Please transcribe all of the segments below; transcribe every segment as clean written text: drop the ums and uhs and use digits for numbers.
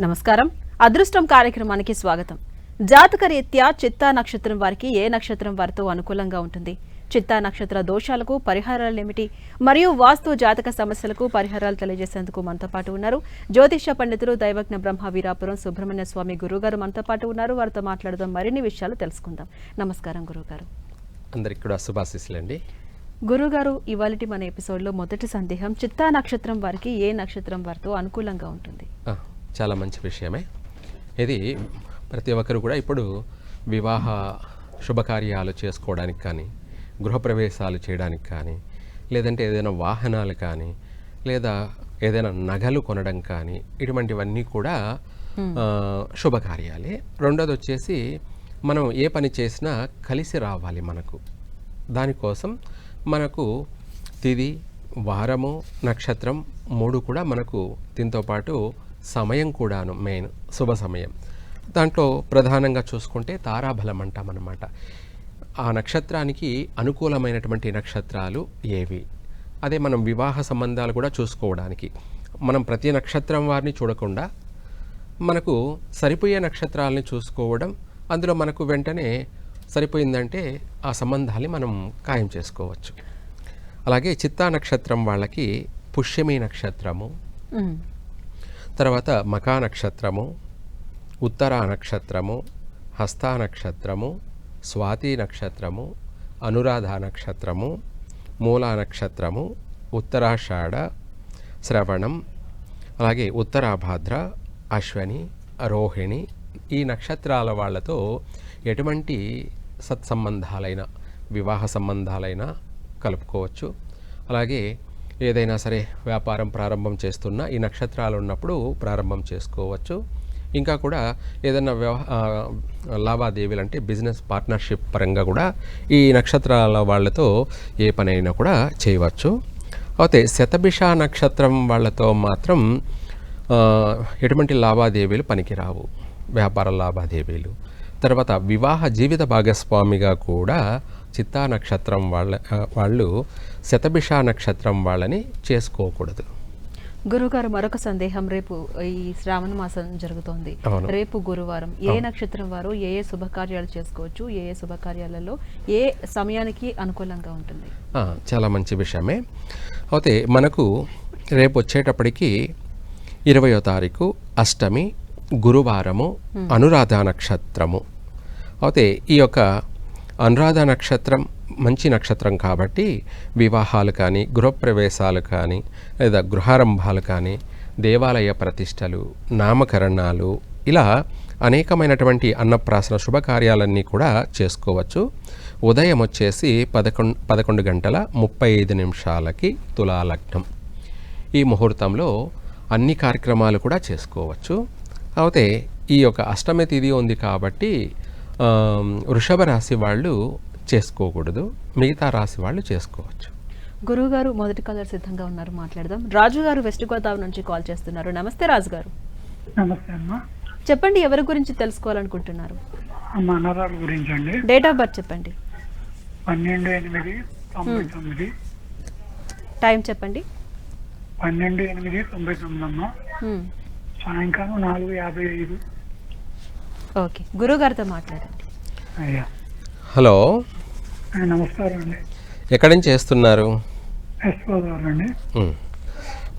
నమస్కారం. అదృష్టం కార్యక్రమానికి స్వాగతం. జాతక రీత్యా చిత్తా నక్షత్రం వారికి ఏ నక్షత్రం వారితో అనుకూలంగా ఉంటుంది, చిత్తా నక్షత్ర దోషాలకు పరిహారాలు ఏమిటి, మరియు వాస్తు జాతక సమస్యలకు పరిహారాలు తెలియజేసేందుకు మనతో పాటు ఉన్నారు జ్యోతిష పండితులు దైవజ్ఞ బ్రహ్మ వీరాపురం సుబ్రహ్మణ్య స్వామి గురుగారు మనతో పాటు ఉన్నారు. వారితో మాట్లాడదాం, మరిన్ని విషయాలు తెలుసుకుందాం. నమస్కారం గురుగారు. అందరికి కూడా శుభాశీస్సులండి. గురుగారు, ఇవాళ మన ఎపిసోడ్లో మొదటి సందేహం, చిత్తా నక్షత్రం వారికి ఏ నక్షత్రం వారితో అనుకూలంగా ఉంటుంది? చాలా మంచి విషయమే ఇది. ప్రతి ఒక్కరు కూడా ఇప్పుడు వివాహ శుభకార్యాలు చేసుకోవడానికి కానీ, గృహప్రవేశాలు చేయడానికి కానీ, లేదంటే ఏదైనా వాహనాలు కానీ, లేదా ఏదైనా నగలు కొనడం కానీ, ఇటువంటివన్నీ కూడా శుభకార్యాలే. రెండోది వచ్చేసి మనం ఏ పని చేసినా కలిసి రావాలి మనకు. దానికోసం మనకు తిథి, వారము, నక్షత్రం మూడు కూడా మనకు, దీంతో పాటు సమయం కూడాను మెయిన్ శుభ సమయం. దాంట్లో ప్రధానంగా చూసుకుంటే తారాబలం అంటామన్నమాట. ఆ నక్షత్రానికి అనుకూలమైనటువంటి నక్షత్రాలు ఏవి, అదే మనం వివాహ సంబంధాలు కూడా చూసుకోవడానికి మనం ప్రతి నక్షత్రం వారిని చూడకుండా మనకు సరిపోయే నక్షత్రాలని చూసుకోవడం, అందులో మనకు వెంటనే సరిపోయిందంటే ఆ సంబంధాన్ని మనం ఖాయం చేసుకోవచ్చు. అలాగే చిత్తా నక్షత్రం వాళ్ళకి పుష్యమి నక్షత్రము, తర్వాత మకా నక్షత్రము, ఉత్తరా నక్షత్రము, హస్తా నక్షత్రము, స్వాతి నక్షత్రము, అనురాధ నక్షత్రము, మూలా నక్షత్రము, ఉత్తరాషాఢ, శ్రవణం, అలాగే ఉత్తరాభాద్ర, అశ్వని, రోహిణి, ఈ నక్షత్రాల వాళ్ళతో ఎటువంటి సత్సంబంధాలైన, వివాహ సంబంధాలైనా కలుపుకోవచ్చు. అలాగే ఏదైనా సరే వ్యాపారం ప్రారంభం చేస్తున్న ఈ నక్షత్రాలు ఉన్నప్పుడు ప్రారంభం చేసుకోవచ్చు. ఇంకా కూడా ఏదైనా లావాదేవీలు అంటే బిజినెస్ పార్ట్నర్షిప్ పరంగా కూడా ఈ నక్షత్రాల వాళ్ళతో ఏ పనైనా కూడా చేయవచ్చు. అయితే శతభిష నక్షత్రం వాళ్ళతో మాత్రం ఎటువంటి లావాదేవీలు పనికిరావు, వ్యాపార లావాదేవీలు. తర్వాత వివాహ జీవిత భాగస్వామిగా కూడా చిత్తా నక్షత్రం వాళ్ళు శతభిష నక్షత్రం వాళ్ళని చేసుకోకూడదు. గురుగారు, మరొక సందేహం. రేపు ఈ శ్రావణ మాసం జరుగుతోంది, రేపు గురువారం. ఏ నక్షత్రం వారు ఏ ఏ శుభకార్యాలు చేసుకోవచ్చు, ఏ ఏ శుభకార్యాలలో ఏ సమయానికి అనుకూలంగా ఉంటుంది? చాలా మంచి విషయమే. అయితే మనకు రేపు వచ్చేటప్పటికి 20వ తారీఖు అష్టమి, గురువారము, అనురాధ నక్షత్రము. అయితే ఈ యొక్క అనురాధ నక్షత్రం మంచి నక్షత్రం కాబట్టి వివాహాలు కానీ, గృహప్రవేశాలు కానీ, లేదా గృహారంభాలు కానీ, దేవాలయ ప్రతిష్టలు, నామకరణాలు, ఇలా అనేకమైనటువంటి అన్నప్రాసన శుభకార్యాలన్నీ కూడా చేసుకోవచ్చు. ఉదయం వచ్చేసి 11 గంటల 35 నిమిషాలకి తులాలగ్నం. ఈ ముహూర్తంలో అన్ని కార్యక్రమాలు కూడా చేసుకోవచ్చు. అయితే ఈ యొక్క అష్టమి తిథి ఉంది కాబట్టి వృషభ రాశి వాళ్ళు చేసుకోకూడదు, మిగతా రాశి వాళ్ళు చేసుకోవచ్చు. గురువుగారు, మొదటి కాలర్ సిద్ధంగా ఉన్నారు, మాట్లాడదాం. రాజు గారు వెస్ట్ గోదావరి నుంచి కాల్ చేస్తున్నారు. నమస్తే రాజు గారు. నమస్తే అమ్మా. చెప్పండి, ఎవరి గురించి తెలుసుకోవాలనుకుంటున్నారు? మనరాల గురించి అండి. డేట్ ఆఫ్ బర్త్ చెప్పండి. 12/8/99. టైం చెప్పండి. 12/8/99 అమ్మా. సాయంకాలం 4:55. ఓకే, గురుగారితో మాట్లాడండి. అయ్యా, హలో, నమస్కారం అండి. ఎక్కడి నుంచి చేస్తున్నారు? వెస్ట్ గోదావరి అండి.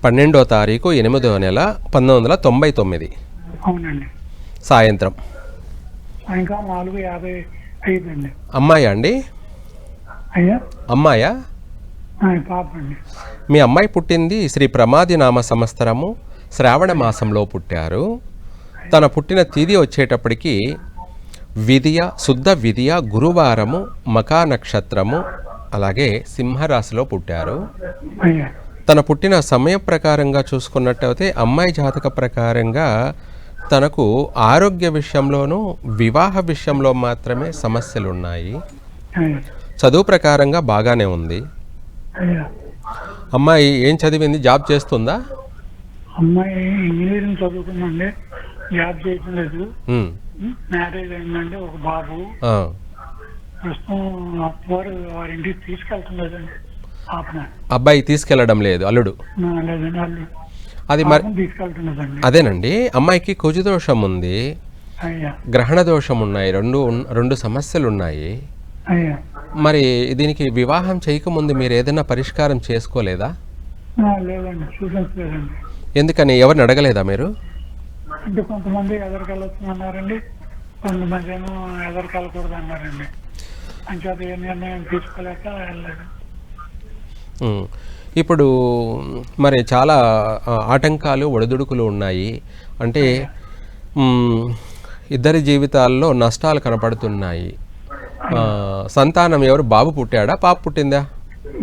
12వ తారీఖు 8వ నెల 1999. అవునండి. సాయంత్రం సాయంకాలం 4:55 అండి. అమ్మాయా అండి? అయ్యా, అమ్మాయా? పాప అండి. మీ అమ్మాయి పుట్టింది శ్రీ ప్రమాది నామ సంవత్సరము శ్రావణ మాసంలో పుట్టారు. తన పుట్టిన తేదీ వచ్చేటప్పటికి విధియ, శుద్ధ విధియ, గురువారము, మకా నక్షత్రము, అలాగే సింహరాశిలో పుట్టారు. తన పుట్టిన సమయ ప్రకారంగా చూసుకున్నట్టయితే అమ్మాయి జాతక ప్రకారంగా తనకు ఆరోగ్య విషయంలోనూ వివాహ విషయంలో మాత్రమే సమస్యలు ఉన్నాయి. చదువు ప్రకారంగా బాగానే ఉంది. అమ్మాయి ఏం చదివింది, జాబ్ చేస్తుందా? అమ్మాయి ఇంజనీరింగ్ చదువుకుందండి, జాబ్ చేయటం లేదు. మ్యారేజ్ అయిందండి, ఒక బాబు. ప్రస్తుతం వారింటికి తీసుకెళ్తుండదండి. అబ్బాయి తీసుకెళ్లడం లేదు, అల్లుడు. లేదండి, అల్లుడు. అది మరి పాపం తీసుకెళ్తున్నదండి. అదేనండి, అమ్మాయికి కుజదోషం ఉంది, అయ్యా గ్రహణ దోషం ఉన్నాయి, రెండు సమస్యలు ఉన్నాయి. అయ్యా మరి దీనికి వివాహం చేయకముందు మీరు ఏదైనా పరిష్కారం చేసుకోలేదా? లేదండి, చూపించలేదండి. ఎందుకని ఎవరిని అడగలేదా మీరు? అంటే కొంతమంది ఎదరికెళ్ళొచ్చు అన్నారండి, కొంతమంది ఏమో ఎదరికెళ్ళకూడదు అన్నారండి. అంచేత ఏ నిర్ణయం తీసుకోలేక వెళ్ళలేదు. ఉమ్. ఇప్పుడు మరి చాలా ఆటంకాలు ఒడిదుడుకులు ఉన్నాయి అంటే ఇద్దరి జీవితాల్లో నష్టాలు కనపడుతున్నాయి. సంతానం ఎవరు, బాబు పుట్టాడా పాప పుట్టిందా?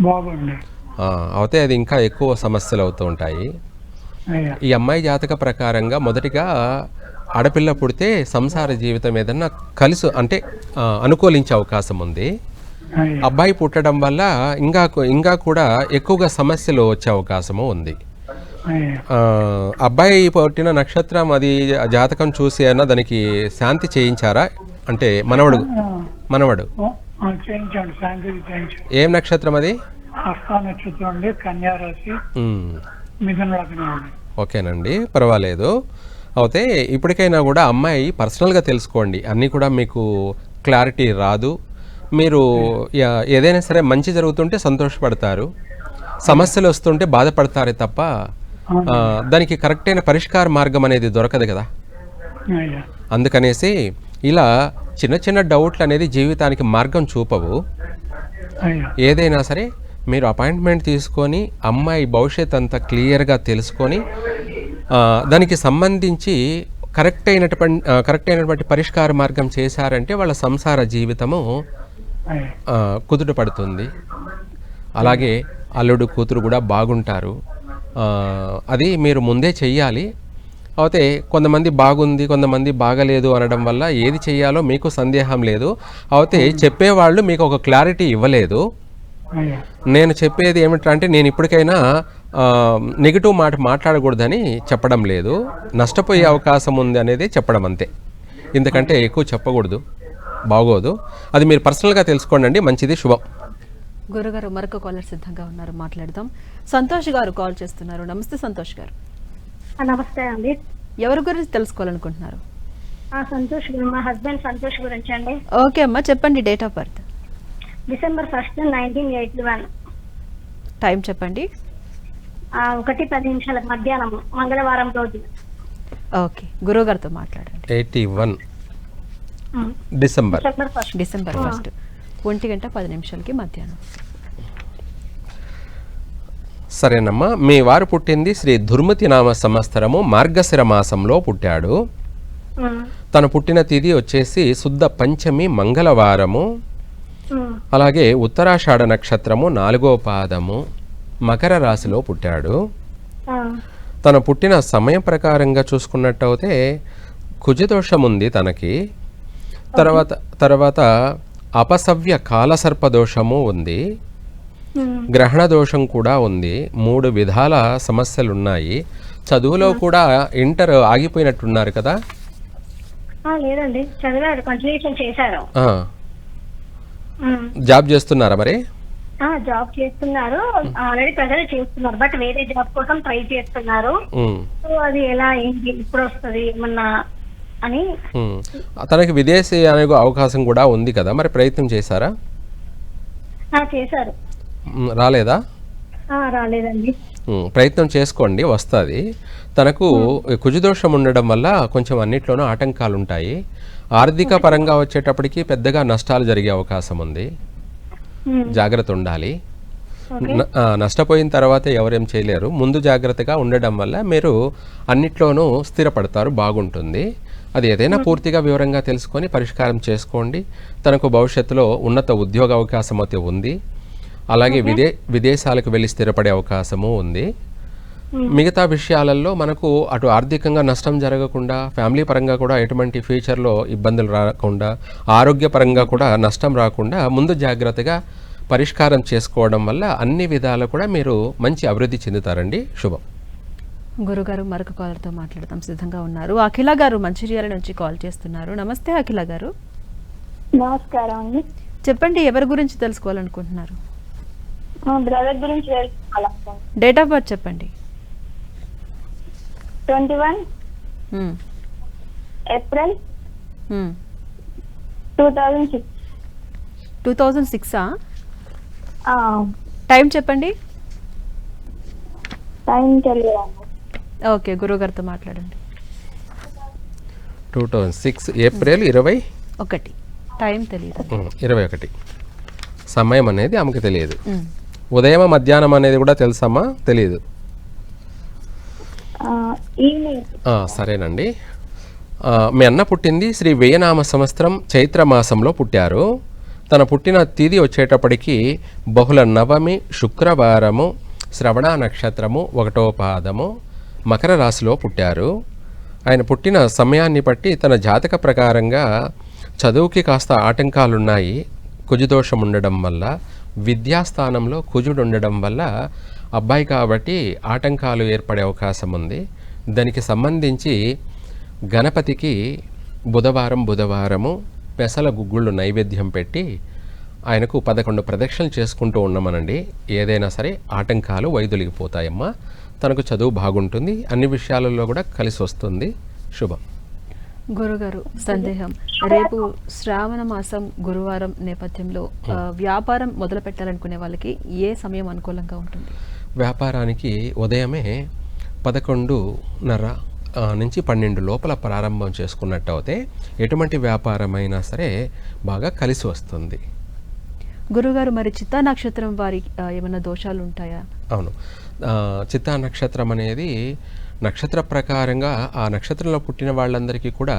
బాబు అండి. అయితే అది ఇంకా ఎక్కువ సమస్యలు అవుతూ ఉంటాయి. అయ్యా ఈ అమ్మాయి జాతక ప్రకారంగా మొదటిగా ఆడపిల్ల పుడితే సంసార జీవితం ఏదన్నా అంటే అనుకూలించే అవకాశం ఉంది. అయ్యా అబ్బాయి పుట్టడం వల్ల ఇంకా కూడా ఎక్కువగా సమస్యలు వచ్చే అవకాశము ఉంది. అయ్యా అబ్బాయి పుట్టిన నక్షత్రం అది జాతకం చూసి అయినా దానికి శాంతి చేయించారా? అంటే మనవడు చేయించండి, శాంతి చేయించండి. ఏం నక్షత్రం అది? హస్త నక్షత్రం అండి, కన్యా రాశి, మిథున లగ్నం అండి. ఓకేనండి, పర్వాలేదు. అయితే ఇప్పటికైనా కూడా అమ్మాయి పర్సనల్గా తెలుసుకోండి, అన్నీ కూడా మీకు క్లారిటీ రాదు. మీరు ఏదైనా సరే మంచి జరుగుతుంటే సంతోషపడతారు, సమస్యలు వస్తుంటే బాధపడతారే తప్ప దానికి కరెక్ట్ అయిన పరిష్కార మార్గం అనేది దొరకదు కదా. అయ్యా అందుకనేసి ఇలా చిన్న చిన్న డౌట్లు అనేది జీవితానికి మార్గం చూపవు. అయ్యా ఏదైనా సరే మీరు అపాయింట్మెంట్ తీసుకొని అమ్మాయి భవిష్యత్ అంతా క్లియర్గా తెలుసుకొని దానికి సంబంధించి కరెక్ట్ అయినటువంటి పరిష్కార మార్గం చేశారంటే వాళ్ళ సంసార జీవితము కుదుట పడుతుంది. అలాగే అల్లుడు కూతురు కూడా బాగుంటారు. అది మీరు ముందే చెయ్యాలి. అయితే కొంతమంది బాగుంది, కొంతమంది బాగలేదు అనడం వల్ల ఏది చెయ్యాలో మీకు సందేహం లేదు. అయితే చెప్పేవాళ్ళు మీకు ఒక క్లారిటీ ఇవ్వలేదు. నేను చెప్పేది ఏమిటంటే నేను ఇప్పటికైనా నెగిటివ్ మాట మాట్లాడకూడదని చెప్పడం లేదు, నష్టపోయే అవకాశం ఉంది అనేది చెప్పడం అంతే. ఎందుకంటే ఎక్కువ చెప్పకూడదు, బాగోదు. అది మీరు పర్సనల్గా తెలుసుకోండి, మంచిది, శుభం. గురుగారు మరొక కాలర్ సిద్ధంగా ఉన్నారు, మాట్లాడదాం. సంతోష్ గారు కాల్ చేస్తున్నారు. నమస్తే సంతోష్ గారు. నమస్తే అండి. ఎవరి గురించి తెలుసుకోవాలనుకుంటున్నారు? సంతోష్, మా హస్బెండ్ సంతోష్ గురించి అండి. ఓకే అమ్మా, చెప్పండి. Date of birth? December 1st, 1981. Time చెప్పండి. 1:10 మధ్యాహ్నం, మంగళవారం రోజు. ఓకే, గురువు గారితో మాట్లాడండి. 81 డిసెంబర్ 1 1:10 మధ్యాహ్నం. సరేనమ్మా, మీ వారు పుట్టింది శ్రీ దుర్మతి నామ సంవత్సరము మార్గశిర మాసంలో పుట్టాడు. తను పుట్టిన తిథి వచ్చేసి శుద్ధ పంచమి మంగళవారము. అలాగే ఉత్తరాషాఢ నక్షత్రము 4వ పాదము, మకర రాశిలో పుట్టాడు. తన పుట్టిన సమయం ప్రకారంగా చూసుకున్నట్టయితే కుజదోషం ఉంది తనకి. తర్వాత అపసవ్య కాలసర్పదోషము ఉంది, గ్రహణ దోషం కూడా ఉంది. 3 విధాల సమస్యలు ఉన్నాయి. చదువులో కూడా ఇంటర్ ఆగిపోయినట్టున్నారు కదా? లేదండి, చదివారు, కంటిన్యూషన్ చేశారు. జాబ్ చేస్తున్నారా మరి? జాబ్ చేస్తున్నారు, ఆల్రెడీ ప్రజెంట్ చేస్తున్నారు, బట్ వేరే జాబ్ కోసం ట్రై చేస్తున్నారు. సో అది ఎలా ఏంటి, ఇప్పుడు వస్తుంది ఏమన్నా అని. తనకి విదేశీ అనే అవకాశం కూడా ఉంది కదా, మరి ప్రయత్నం చేశారా? చేశారు. రాలేదా? రాలేదండి. ప్రయత్నం చేసుకోండి, వస్తుంది. తనకు కుజదోషం ఉండడం వల్ల కొంచెం అన్నిట్లోనూ ఆటంకాలు ఉంటాయి. ఆర్థిక పరంగా వచ్చేటప్పటికి పెద్దగా నష్టాలు జరిగే అవకాశం ఉంది, జాగ్రత్త ఉండాలి. నష్టపోయిన తర్వాత ఎవరేం చేయలేరు. ముందు జాగ్రత్తగా ఉండడం వల్ల మీరు అన్నిట్లోనూ స్థిరపడతారు, బాగుంటుంది. అది ఏదైనా పూర్తిగా వివరంగా తెలుసుకొని పరిష్కారం చేసుకోండి. తనకు భవిష్యత్తులో ఉన్నత ఉద్యోగ అవకాశం అయితే ఉంది. అలాగే విదేశాలకు వెళ్ళి స్థిరపడే అవకాశము ఉంది. మిగతా విషయాలలో మనకు అటు ఆర్థికంగా నష్టం జరగకుండా, ఫ్యామిలీ పరంగా కూడా ఎటువంటి ఫ్యూచర్లో ఇబ్బందులు రాకుండా, ఆరోగ్యపరంగా కూడా నష్టం రాకుండా ముందు జాగ్రత్తగా పరిష్కారం చేసుకోవడం వల్ల అన్ని విధాలు కూడా మీరు మంచి అభివృద్ధి చెందుతారండి. శుభం. గురుగారు మరొక కాలర్తో మాట్లాడతాం, సిద్ధంగా ఉన్నారు. అఖిల గారు మంచిర్యాల నుంచి కాల్ చేస్తున్నారు. నమస్తే అఖిల గారు. నమస్కారం అండి. చెప్పండి, ఎవరి గురించి తెలుసుకోవాలనుకుంటున్నారు? బ్రదర్ గురించి తెలుసుకోవాలనుకుంటున్నాను. డేట్ ఆఫ్ బర్త్ చెప్పండి. 21 ఉమ్, ఏప్రిల్ ఉమ్. 2006. 2006ఆ? ఆ, టైం చెప్పండి. టైం తెలియదు. ఓకే, గురువుగారితో మాట్లాడండి. 2006 ఏప్రిల్ 1 టైం తెలియదు. 21. సమయం అనేది ఆమెకు తెలియదు. ఉమ్. ఉదయం మధ్యాహ్నం అనేది కూడా తెలుసమ్మా? తెలియదు. ఈవినింగ్. సరేనండి. మీ అన్న పుట్టింది శ్రీ వ్యయనామ సంవత్సరం చైత్రమాసంలో పుట్టారు. తన పుట్టిన తేదీ వచ్చేటప్పటికి బహుళ నవమి శుక్రవారము శ్రవణ నక్షత్రము 1వ పాదము మకర రాశిలో పుట్టారు. ఆయన పుట్టిన సమయాన్ని బట్టి తన జాతక ప్రకారంగా చదువుకి కాస్త ఆటంకాలున్నాయి. కుజుదోషం ఉండడం వల్ల, విద్యాస్థానంలో కుజుడు ఉండడం వల్ల అబ్బాయి కాబట్టి ఆటంకాలు ఏర్పడే అవకాశం ఉంది. దానికి సంబంధించి గణపతికి బుధవారము పెసల గుగ్గుళ్ళు నైవేద్యం పెట్టి ఆయనకు 11 ప్రదక్షిణలు చేసుకుంటూ ఉన్నామనండి. ఏదైనా సరే ఆటంకాలు వైదొలిగిపోతాయమ్మా. తనకు చదువు బాగుంటుంది, అన్ని విషయాలలో కూడా కలిసి వస్తుంది. శుభం. గురుగారు, సందేహం. రేపు శ్రావణ మాసం గురువారం నేపథ్యంలో వ్యాపారం మొదలు పెట్టాలనుకునే వాళ్ళకి ఏ సమయం అనుకూలంగా ఉంటుంది? వ్యాపారానికి ఉదయమే 11:30 నుంచి 12 లోపల ప్రారంభం చేసుకున్నట్టు అయితే ఎటువంటి వ్యాపారమైనా సరే బాగా కలిసి వస్తుంది. గురుగారు, మరి చిత్తా నక్షత్రం వారి ఏమైనా దోషాలు ఉంటాయా? అవును. చిత్తా నక్షత్రం అనేది నక్షత్ర ప్రకారంగా ఆ నక్షత్రంలో పుట్టిన వాళ్ళందరికీ కూడా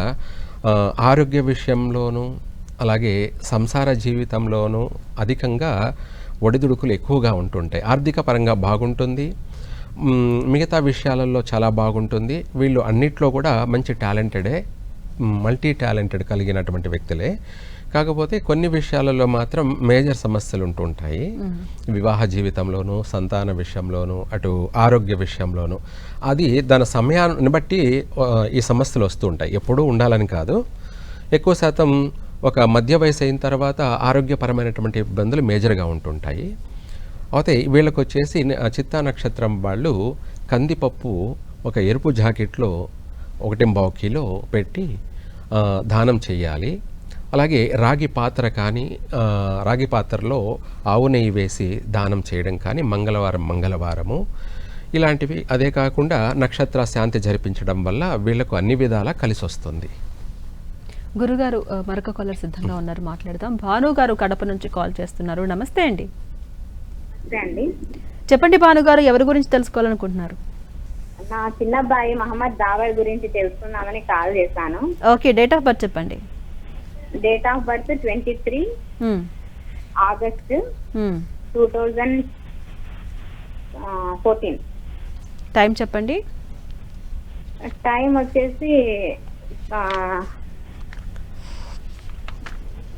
ఆరోగ్య విషయంలోనూ అలాగే సంసార జీవితంలోనూ అధికంగా ఒడిదుడుకులు ఎక్కువగా ఉంటుంటాయి. ఆర్థిక పరంగా బాగుంటుంది, మిగతా విషయాలలో చాలా బాగుంటుంది. వీళ్ళు అన్నిట్లో కూడా మంచి టాలెంటెడే, మల్టీ టాలెంటెడ్ కలిగినటువంటి వ్యక్తులే. కాకపోతే కొన్ని విషయాలలో మాత్రం మేజర్ సమస్యలు ఉంటుంటాయి. వివాహ జీవితంలోనూ, సంతాన విషయంలోనూ, అటు ఆరోగ్య విషయంలోనూ. అది దాని సమయాన్ని బట్టి ఈ సమస్యలు వస్తూ ఉంటాయి. ఎప్పుడూ ఉండాలని కాదు. ఎక్కువ శాతం ఒక మధ్య వయసు అయిన తర్వాత ఆరోగ్యపరమైనటువంటి ఇబ్బందులు మేజర్గా ఉంటుంటాయి. అయితే వీళ్ళకి వచ్చేసి చిత్తా నక్షత్రం వాళ్ళు కందిపప్పు ఒక ఎరుపు జాకెట్లో 1.25 కిలో పెట్టి దానం చేయాలి. అలాగే రాగి పాత్ర కానీ రాగి పాత్రలో ఆవు నెయ్యి వేసి దానం చేయడం కానీ మంగళవారము ఇలాంటివి. అదే కాకుండా నక్షత్ర శాంతి జరిపించడం వల్ల వీళ్లకు అన్ని విధాలా కలిసి వస్తుంది. గురుగారు, మరొక కాలర్ సిద్ధంగా ఉన్నారు, మాట్లాడదాం. భాను గారు కడప నుంచి కాల్ చేస్తున్నారు. నమస్తే అండి. చెప్పండి భాను గారు, ఎవరి గురించి తెలుసుకోవాలనుకుంటున్నారు? నా చిన్న అబ్బాయి మహమ్మద్ దావర్ గురించి తెలుసుకుందామని కాల్ చేశాను. ఓకే, డేట్ ఆఫ్ బర్త్ చెప్పండి. Date of birth 23 August 2014. Time చెప్పండి. టైం వచ్చేసి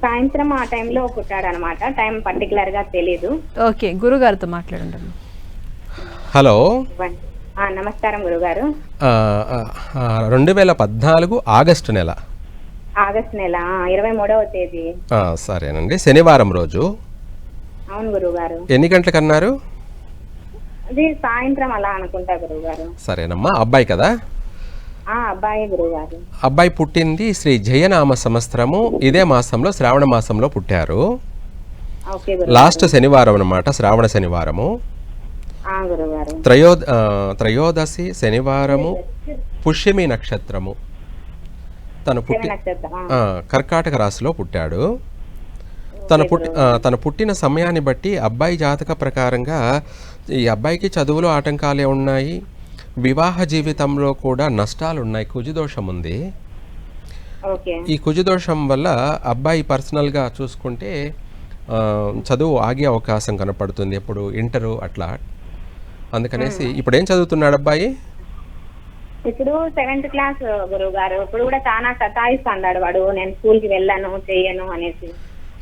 సాయంత్రం ఆ టైంలో పుట్టాడు అనమాట. టైం పర్టికులర్ గా తెలీదు. ఓకే, గురుగారితో మాట్లాడండి. హలో, నమస్కారం గురుగారు. 2014 ఆగస్టు నెల 23వ తేదీ. సరేనండి, శనివారం రోజు. అవును గురుగారు. ఎన్ని గంటలకు అన్నారు? అది సాయంత్రం అలా అనుకుంటా గురుగారు. సరేనమ్మా. అబ్బాయి కదా? అబ్బాయి గురుగారు. అబ్బాయి పుట్టింది శ్రీ జయనామ సంవత్సరము ఇదే మాసంలో శ్రావణ మాసంలో పుట్టారు. లాస్ట్ శనివారం అన్నమాట, శ్రావణ శనివారము. త్రయోదశి శనివారము, పుష్యమి నక్షత్రము. కర్కాటక రాశిలో పుట్టాడు. తన పుట్టిన సమయాన్ని బట్టి అబ్బాయి జాతక ప్రకారంగా ఈ అబ్బాయికి చదువులో ఆటంకాలే ఉన్నాయి, వివాహ జీవితంలో కూడా నష్టాలు ఉన్నాయి. కుజుదోషం ఉంది. ఈ కుజుదోషం వల్ల అబ్బాయి పర్సనల్గా చూసుకుంటే చదువు ఆగే అవకాశం కనపడుతుంది, ఎప్పుడు ఇంటరు అట్లా. అందుకనేసి ఇప్పుడు ఏం చదువుతున్నాడు అబ్బాయి? ఇప్పుడు 7th క్లాస్ గురువు గారు. ఇప్పుడు కూడా చాలా సతాయిస్తున్నాడు వాడు, నేను స్కూల్కి వెళ్ళను చెయ్యను అనేసి.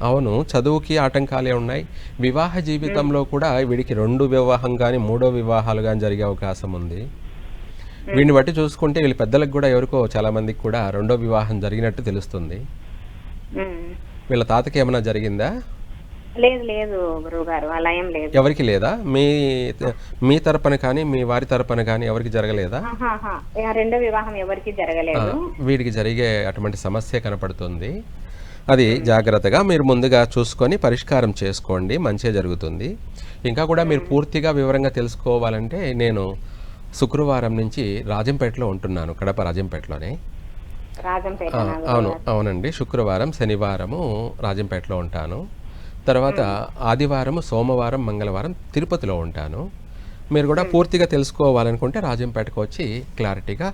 అవును, చదువుకి ఆటంకాలే ఉన్నాయి. వివాహ జీవితంలో కూడా వీడికి 2 వివాహం కానీ 3వ వివాహాలు కానీ జరిగే అవకాశం ఉంది. వీడిని బట్టి చూసుకుంటే వీళ్ళ పెద్దలకు కూడా ఎవరికో చాలా మందికి కూడా 2వ వివాహం జరిగినట్టు తెలుస్తుంది. వీళ్ళ తాతకి ఏమైనా జరిగిందా? లేదు లేదు గురువు గారు, అలా ఏం లేదు. ఎవరికి లేదా? మీ తరపున కానీ మీ వారి తరపున కానీ ఎవరికి జరగలేదా? ఆహాహా. రెండో వివాహం ఎవరికి జరగలేదు. వీడికి జరిగే అటువంటి సమస్య కనపడుతుంది. అది జాగ్రత్తగా మీరు ముందుగా చూసుకొని పరిష్కారం చేసుకోండి, మంచిగా జరుగుతుంది. ఇంకా కూడా మీరు పూర్తిగా వివరంగా తెలుసుకోవాలంటే నేను శుక్రవారం నుంచి రాజంపేటలో ఉంటున్నాను, కడప రాజంపేటలోనే. రాజంపేట? అవునండి, శుక్రవారం శనివారము రాజంపేటలో ఉంటాను. తర్వాత ఆదివారం సోమవారం మంగళవారం తిరుపతిలో ఉంటాను. మీరు కూడా పూర్తిగా తెలుసుకోవాలనుకుంటే రాజంపేటకు వచ్చి క్లారిటీగా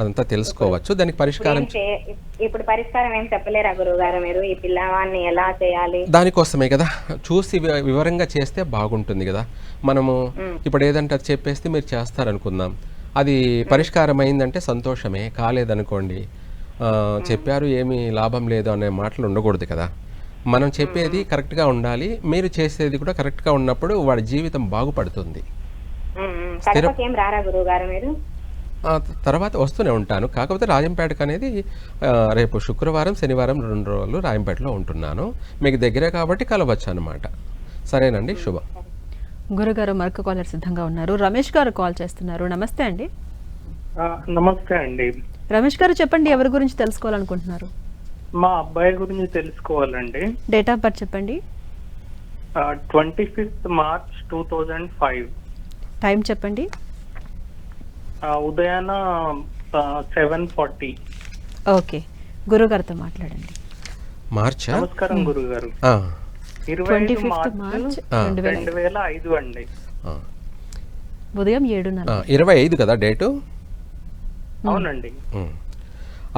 అంతా తెలుసుకోవచ్చు. దానికి పరిష్కారం ఇప్పుడు పరిష్కారం ఏం చెప్పలేరా గురువు గారు మీరు? ఈ పిల్లవాడిని ఎలా చేయాలి? దానికోసమే కదా, చూసి వివరంగా చేస్తే బాగుంటుంది కదా. మనము ఇప్పుడు ఏదంటే అది చెప్పేస్తే మీరు చేస్తారనుకుందాం, అది పరిష్కారం అయిందంటే సంతోషమే, కాలేదనుకోండి చెప్పారు ఏమీ లాభం లేదు అనే మాటలు ఉండకూడదు కదా. మనం చెప్పేది కరెక్ట్గా ఉండాలి, మీరు చేసేది కూడా కరెక్ట్గా ఉన్నప్పుడు వాడి జీవితం బాగుపడుతుంది. ఏం రారా గురువు గారు మీరు? తర్వాత వస్తూనే ఉంటాను, కాకపోతే రాజంపేటకు అనేది రేపు శుక్రవారం శనివారం 2 రోజులు రాజంపేటలో ఉంటున్నాను. మీకు దగ్గరే కాబట్టి కలవచ్చు అనమాట. సరేనండి, శుభం. గురుగారు మరొక కాలర్ సిద్ధంగా ఉన్నారు. రమేష్ గారు కాల్ చేస్తున్నారు. నమస్తే అండి. నమస్తే అండి. రమేష్ గారు చెప్పండి, ఎవరి గురించి తెలుసుకోవాలనుకుంటున్నారు? మా అబ్బాయి గురించి తెలుసుకోవాలండి. డేట్ ఆఫ్ బర్త్ చెప్పండి. 25th March 2005. టైం చెప్పండి. ఉదయాన 7:40. ఓకే, గురుగారితో మాట్లాడండి. మార్చా? నమస్కారం గురువు గారు. 25th March 2005 అండి. ఉదయం 7:40. 25 కదా డేటు? అవునండి,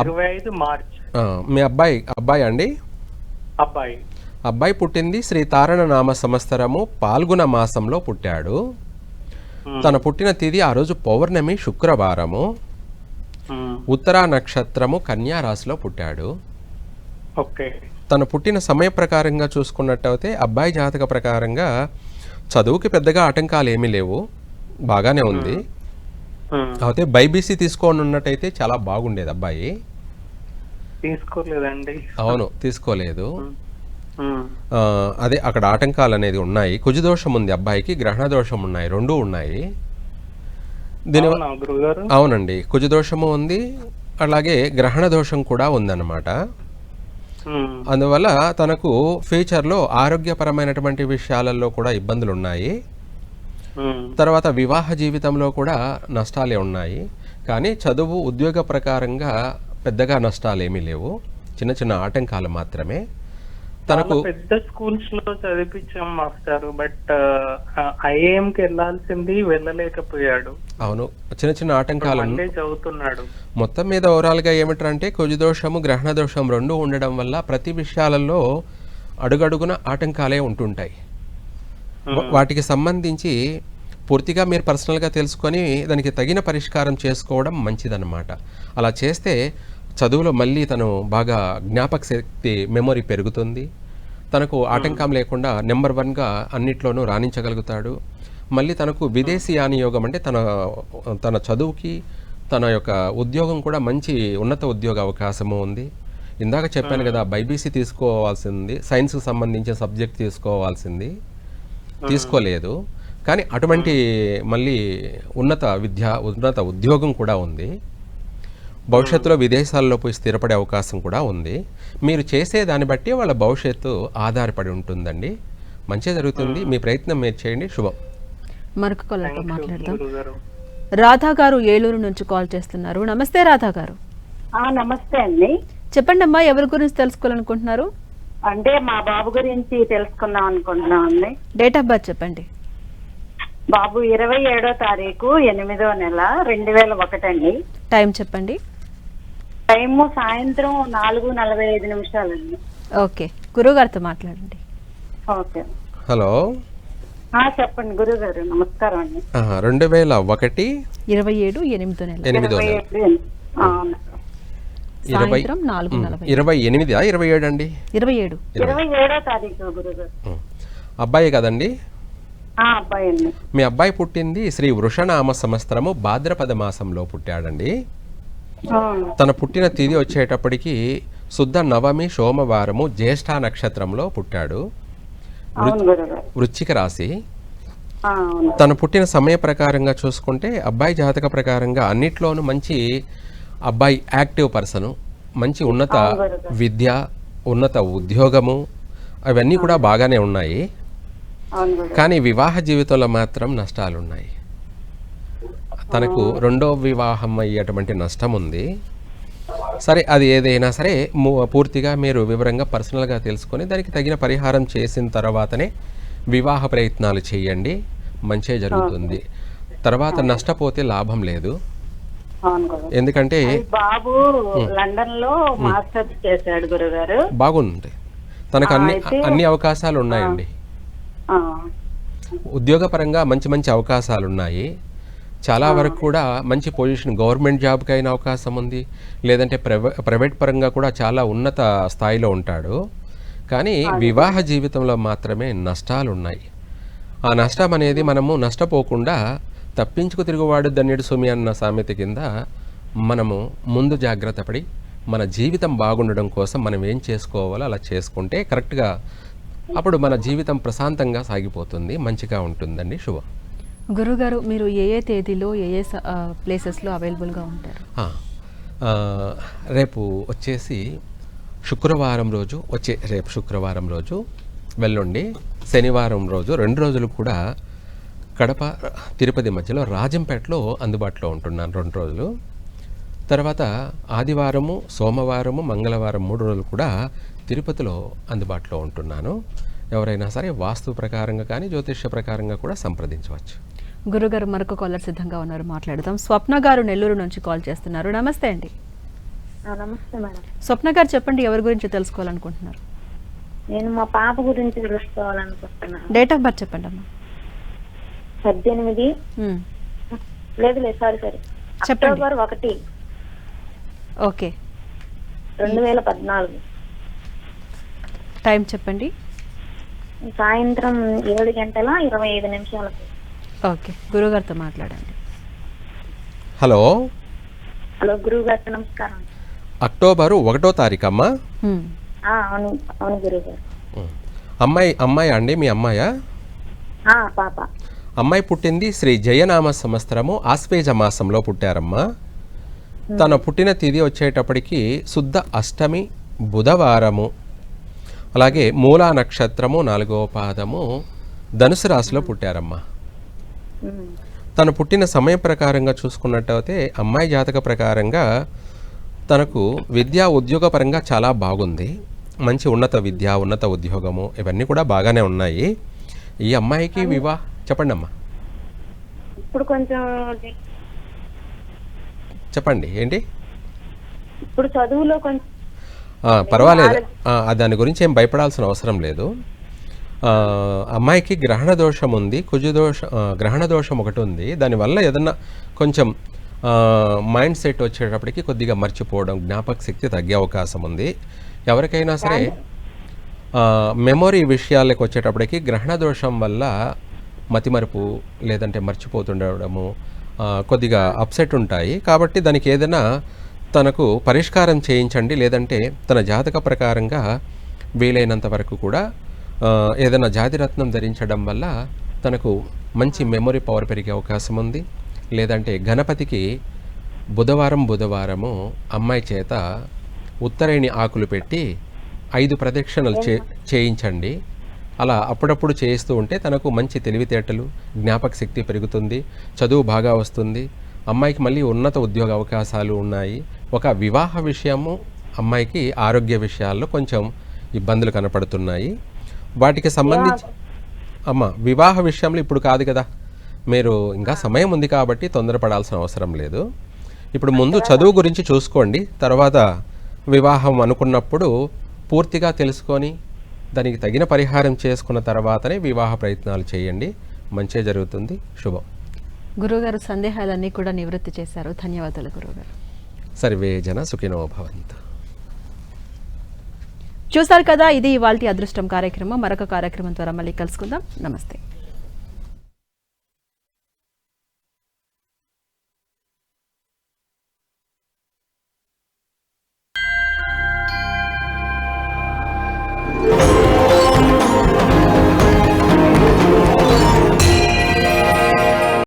25 మార్చ్. మీ అబ్బాయి అండి? అబ్బాయి పుట్టింది శ్రీ తారణ నామ సంవత్సరము పాల్గొన మాసంలో పుట్టాడు. తన పుట్టిన తేదీ ఆ రోజు పౌర్ణమి శుక్రవారము, ఉత్తరా నక్షత్రము కన్యా రాశిలో పుట్టాడు. తన పుట్టిన సమయ ప్రకారంగా చూసుకున్నట్టయితే అబ్బాయి జాతక ప్రకారంగా చదువుకి పెద్దగా ఆటంకాలు ఏమీ లేవు, బాగానే ఉంది. అయితే బైబీసీ తీసుకొని ఉన్నట్టయితే చాలా బాగుండేది. అబ్బాయి తీసుకోలేదండి. అవును, తీసుకోలేదు. అదే అక్కడ ఆటంకాలు అనేది ఉన్నాయి. కుజదోషం ఉంది అబ్బాయికి, గ్రహణ దోషం ఉన్నాయి, 2 ఉన్నాయి. అవునండి, కుజదోషము ఉంది, అలాగే గ్రహణ దోషం కూడా ఉందన్నమాట. అందువల్ల తనకు ఫ్యూచర్లో ఆరోగ్యపరమైనటువంటి విషయాలలో కూడా ఇబ్బందులు ఉన్నాయి. తర్వాత వివాహ జీవితంలో కూడా నష్టాలే ఉన్నాయి. కానీ చదువు ఉద్యోగ ప్రకారంగా పెద్దగా నష్టాలు ఏమీ లేవు, చిన్న చిన్న ఆటంకాలు మాత్రమే. తనకు పెద్ద స్కూల్స్ లో చదివించాం మాస్టర్, బట్ ఐఏఎంకి వెళ్ళాల్సింది వెళ్ళలేకపోయాడు. అవును, చిన్న చిన్న ఆటంకాలు చదువుతున్నాడు. మొత్తం మీద ఓవరాల్ గా ఏమిటంటే కుజదోషము గ్రహణ దోషం 2 ఉండడం వల్ల ప్రతి విషయాలలో అడుగడుగున ఆటంకాలే ఉంటుంటాయి. వాటికి సంబంధించి పూర్తిగా మీరు పర్సనల్గా తెలుసుకొని దానికి తగిన పరిష్కారం చేసుకోవడం మంచిదన్నమాట. అలా చేస్తే చదువులో మళ్ళీ తను బాగా జ్ఞాపక శక్తి, మెమొరీ పెరుగుతుంది. తనకు ఆటంకం లేకుండా నెంబర్ 1గా అన్నిట్లోనూ రాణించగలుగుతాడు. మళ్ళీ తనకు విదేశీయాన యోగం అంటే తన చదువుకి తన యొక్క ఉద్యోగం కూడా మంచి ఉన్నత ఉద్యోగ అవకాశము ఉంది. ఇందాక చెప్పాను కదా, బైబీసీ తీసుకోవాల్సింది, సైన్స్కి సంబంధించిన సబ్జెక్ట్ తీసుకోవాల్సింది, తీసుకోలేదు. కానీ అటువంటి మళ్ళీ ఉన్నత ఉద్యోగం కూడా ఉంది. భవిష్యత్తులో విదేశాల్లో పోయి స్థిరపడే అవకాశం కూడా ఉంది. మీరు చేసే దాన్ని బట్టి వాళ్ళ భవిష్యత్తు ఆధారపడి ఉంటుందండి. మంచిగా జరుగుతుంది, మీ ప్రయత్నం మీరు చేయండి. శుభం. మరొక కాలర్తో మాట్లాడదాం. రాధా గారు ఏలూరు నుంచి కాల్ చేస్తున్నారు. నమస్తే రాధా గారు. నమస్తే అండి. చెప్పండి అమ్మా, ఎవరి గురించి తెలుసుకోవాలనుకుంటున్నారు? అంటే మా బాబు గురించి తెలుసుకుందాం అనుకుంటున్నాం అండి. డేట్ ఆఫ్ బర్త్ చెప్పండి. బాబు 27వ తారీఖు 8వ నెల 2001 అండి. టైం చెప్పండి. టైము సాయంత్రం 4:45 అండి. ఓకే, గురుగారితో మాట్లాడండి. ఓకే. హలో, చెప్పండి గురుగారు. నమస్కారం అండి. 2001 27 8వ నెల 28 27 అండి. 27వ తారీఖు గురుగారు. అబ్బాయి కదండి? అబ్బాయి అండి. మీ అబ్బాయి పుట్టింది శ్రీ వృషనామ సంవత్సరము భాద్రపద మాసంలో పుట్టాడండి. తన పుట్టిన తేదీ వచ్చేటప్పటికి శుద్ధ నవమి సోమవారము జ్యేష్ఠ నక్షత్రంలో పుట్టాడు. అవును గురుగారు. వృశ్చిక రాశి. అవును. తను పుట్టిన సమయ ప్రకారంగా చూసుకుంటే అబ్బాయి జాతక ప్రకారంగా అన్నిట్లోనూ మంచి అబ్బాయి యాక్టివ్ పర్సను, మంచి ఉన్నత విద్య, ఉన్నత ఉద్యోగము అవన్నీ కూడా బాగానే ఉన్నాయి. అవును గురుగారు. కానీ వివాహ జీవితంలో మాత్రం నష్టాలు ఉన్నాయి. తనకు రెండో వివాహం అయ్యేటువంటి నష్టం ఉంది. సరే, అది ఏదైనా సరే పూర్తిగా మీరు వివరంగా పర్సనల్గా తెలుసుకొని దానికి తగిన పరిహారం చేసిన తర్వాతనే వివాహ ప్రయత్నాలు చేయండి, మంచే జరుగుతుంది. తర్వాత నష్టపోతే లాభం లేదు. అవును గురుగారు. ఎందుకంటే బాబు లండన్ లో మాస్టర్స్ చేశాడు గురుగారు. బాగుంది, తనకు అన్ని అవకాశాలు ఉన్నాయండి. ఉద్యోగపరంగా మంచి మంచి అవకాశాలు ఉన్నాయి. చాలా వరకు కూడా మంచి పొజిషన్, గవర్నమెంట్ జాబ్కి అయిన అవకాశం ఉంది, లేదంటే ప్రైవేట్ పరంగా కూడా చాలా ఉన్నత స్థాయిలో ఉంటాడు. కానీ వివాహ జీవితంలో మాత్రమే నష్టాలు ఉన్నాయి. ఆ నష్టం అనేది మనము నష్టపోకుండా తప్పించుకు తిరుగువాడు ధన్యుడు సుమి అన్న సామెత కింద మనము ముందు జాగ్రత్త పడి మన జీవితం బాగుండడం కోసం మనం ఏం చేసుకోవాలో అలా చేసుకుంటే కరెక్ట్గా అప్పుడు మన జీవితం ప్రశాంతంగా సాగిపోతుంది, మంచిగా ఉంటుందండి. శుభం. గురుగారు, మీరు ఏ ఏ తేదీలో ఏ ఏ ప్లేసెస్లో అవైలబుల్గా ఉంటారు? రేపు వచ్చేసి శుక్రవారం రోజు, రేపు శుక్రవారం రోజు వెల్లుండి, శనివారం రోజు 2 రోజులు కూడా కడప తిరుపతి మధ్యలో రాజంపేటలో అందుబాటులో ఉంటున్నాను 2 రోజులు. తర్వాత ఆదివారము, సోమవారము, మంగళవారం 3 రోజులు కూడా తిరుపతిలో అందుబాటులో ఉంటున్నాను. ఎవరైనా సరే వాస్తు ప్రకారంగా కానీ జ్యోతిష్య ప్రకారంగా కూడా సంప్రదించవచ్చు. గురుగారు, మరొక కాలర్ సిద్ధంగా ఉన్నారు, మాట్లాడదాం. స్వప్న గారు నెల్లూరు నుంచి కాల్ చేస్తున్నారు. నమస్తే అండి. నమస్తే మేడం. స్వప్న గారు చెప్పండి, ఎవరి గురించి తెలుసుకోవాలనుకుంటున్నారు? నేను మా పాప గురించి తెలుసుకోవాలనుకుంటున్నాను. డేట్ ఆఫ్ బర్త్ చెప్పండి అమ్మా. 18 లేదు సారీ అక్టోబర్ 1 ఓకే 2014. టైం చెప్పండి. సాయంత్రం 7:25 ఓకే, గురుగారితో మాట్లాడండి. హలో హలో గురువు గారు, నమస్కారం. అక్టోబరు 1వ తారీఖు అమ్మా? అవును అవును గురువు గారు. అమ్మాయి అండి, మీ అమ్మాయా? పాప. అమ్మాయి పుట్టింది శ్రీ జయనామ సంవత్సరము ఆశ్వేజ మాసంలో పుట్టారమ్మా. తన పుట్టిన తిథి వచ్చేటప్పటికి శుద్ధ అష్టమి బుధవారము, అలాగే మూలా నక్షత్రము 4వ పాదము, ధనుసు రాశిలో పుట్టారమ్మా. తను పుట్టిన సమయం ప్రకారంగా చూసుకున్నట్టయితే అమ్మాయి జాతక ప్రకారంగా తనకు విద్యా ఉద్యోగ పరంగా చాలా బాగుంది. మంచి ఉన్నత విద్య, ఉన్నత ఉద్యోగము ఇవన్నీ కూడా బాగానే ఉన్నాయి. ఈ అమ్మాయికి చెప్పండి అమ్మా. ఇప్పుడు కొంచెం చెప్పండి ఏంటి? ఇప్పుడు చదువులో కొంచెం పర్వాలేదు, దాని గురించి ఏం భయపడాల్సిన అవసరం లేదు. అమ్మాయికి గ్రహణ దోషం ఉంది, గ్రహణ దోషం ఒకటి ఉంది. దానివల్ల ఏదన్నా కొంచెం మైండ్ సెట్ వచ్చేటప్పటికి కొద్దిగా మర్చిపోవడం, జ్ఞాపక శక్తి తగ్గే అవకాశం ఉంది. ఎవరికైనా సరే మెమొరీ విషయాలకు వచ్చేటప్పటికి గ్రహణ దోషం వల్ల మతిమరుపు లేదంటే మర్చిపోతుండడము, కొద్దిగా అప్సెట్ ఉంటాయి. కాబట్టి దానికి ఏదైనా తనకు పరిష్కారం చేయించండి, లేదంటే తన జాతక ప్రకారంగా వీలైనంత వరకు కూడా ఏదైనా జాతిరత్నం ధరించడం వల్ల తనకు మంచి మెమొరీ పవర్ పెరిగే అవకాశం ఉంది. లేదంటే గణపతికి బుధవారము అమ్మాయి చేత ఉత్తరేణి ఆకులు పెట్టి 5 ప్రదక్షిణలు చేయించండి. అలా అప్పుడప్పుడు చేయిస్తూ ఉంటే తనకు మంచి తెలివితేటలు, జ్ఞాపక శక్తి పెరుగుతుంది, చదువు బాగా వస్తుంది. అమ్మాయికి మళ్ళీ ఉన్నత ఉద్యోగ అవకాశాలు ఉన్నాయి. ఒక వివాహ విషయము, అమ్మాయికి ఆరోగ్య విషయాల్లో కొంచెం ఇబ్బందులు కనపడుతున్నాయి. వాటికి సంబంధించి వివాహ విషయంలో ఇప్పుడు కాదు కదా, మీరు ఇంకా సమయం ఉంది కాబట్టి తొందరపడాల్సిన అవసరం లేదు. ఇప్పుడు ముందు చదువు గురించి చూసుకోండి, తర్వాత వివాహం అనుకున్నప్పుడు పూర్తిగా తెలుసుకొని దానికి తగిన పరిహారం చేసుకున్న తర్వాతనే వివాహ ప్రయత్నాలు చేయండి, మంచి జరుగుతుంది. శుభం. గురుగారు, సందేహాలన్నీ కూడా నివృత్తి చేశారు. ధన్యవాదాలు గురుగారు. సర్వే జన సుఖినో భవంతు. చూసారు కదా, ఇది ఇవాల్టి అదృష్టం కార్యక్రమం. మరొక కార్యక్రమం ద్వారా మళ్ళీ కలుసుకుందాం. నమస్తే.